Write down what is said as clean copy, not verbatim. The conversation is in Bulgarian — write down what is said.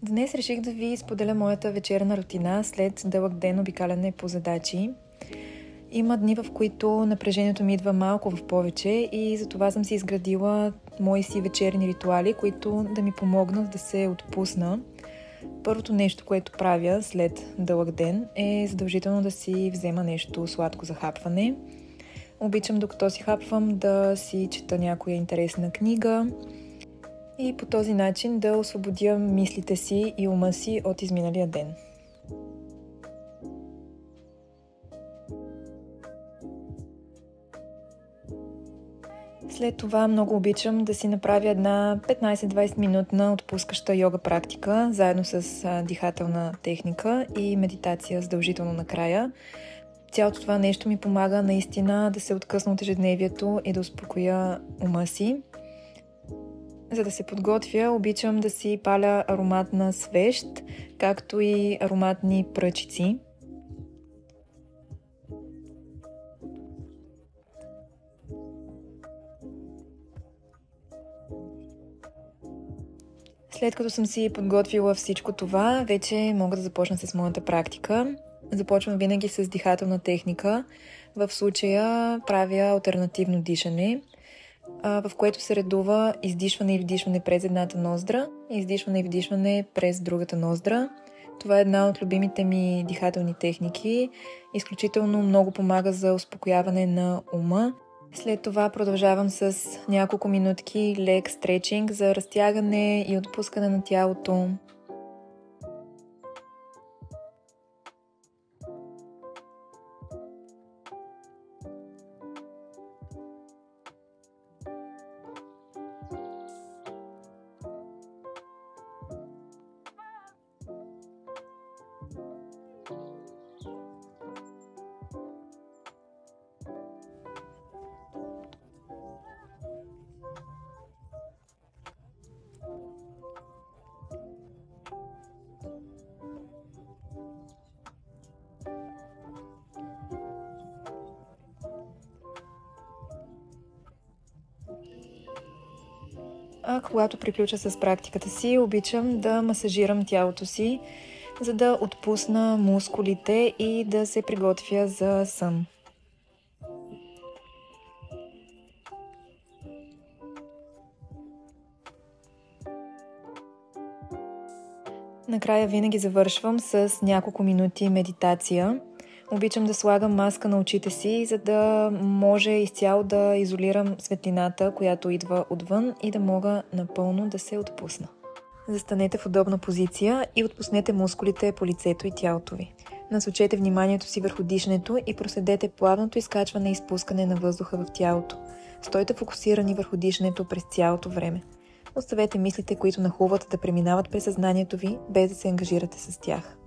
Днес реших да ви споделя моята вечерна рутина след дълъг ден обикаляне по задачи. Има дни, в които напрежението ми идва малко в повече и затова съм си изградила мои си вечерни ритуали, които да ми помогнат да се отпусна. Първото нещо, което правя след дълъг ден е задължително да си взема нещо сладко за хапване. Обичам докато си хапвам да си чета някоя интересна книга и по този начин да освободя мислите си и ума си от изминалия ден. След това много обичам да си направя една 15-20 минутна отпускаща йога практика, заедно с дихателна техника и медитация задължително накрая. Цялото това нещо ми помага наистина да се откъсна от ежедневието и да успокоя ума си. За да се подготвя, обичам да си паля ароматна свещ, както и ароматни пръчици. След като съм си подготвила всичко това, вече мога да започна с моята практика. Започвам винаги с дихателна техника. В случая правя алтернативно дишане, в което се редува издишване и вдишване през едната ноздра, издишване и вдишване през другата ноздра. Това е една от любимите ми дихателни техники. Изключително много помага за успокояване на ума. След това продължавам с няколко минутки лек стречинг за разтягане и отпускане на тялото. Когато приключа с практиката си, обичам да масажирам тялото си, за да отпусна мускулите и да се приготвя за сън. Накрая винаги завършвам с няколко минути медитация. Обичам да слагам маска на очите си, за да може изцяло да изолирам светлината, която идва отвън и да мога напълно да се отпусна. Застанете в удобна позиция и отпуснете мускулите по лицето и тялото ви. Насочете вниманието си върху дишането и проследете плавното изкачване и изпускане на въздуха в тялото. Стойте фокусирани върху дишането през цялото време. Оставете мислите, които нахлуват, да преминават през съзнанието ви, без да се ангажирате с тях.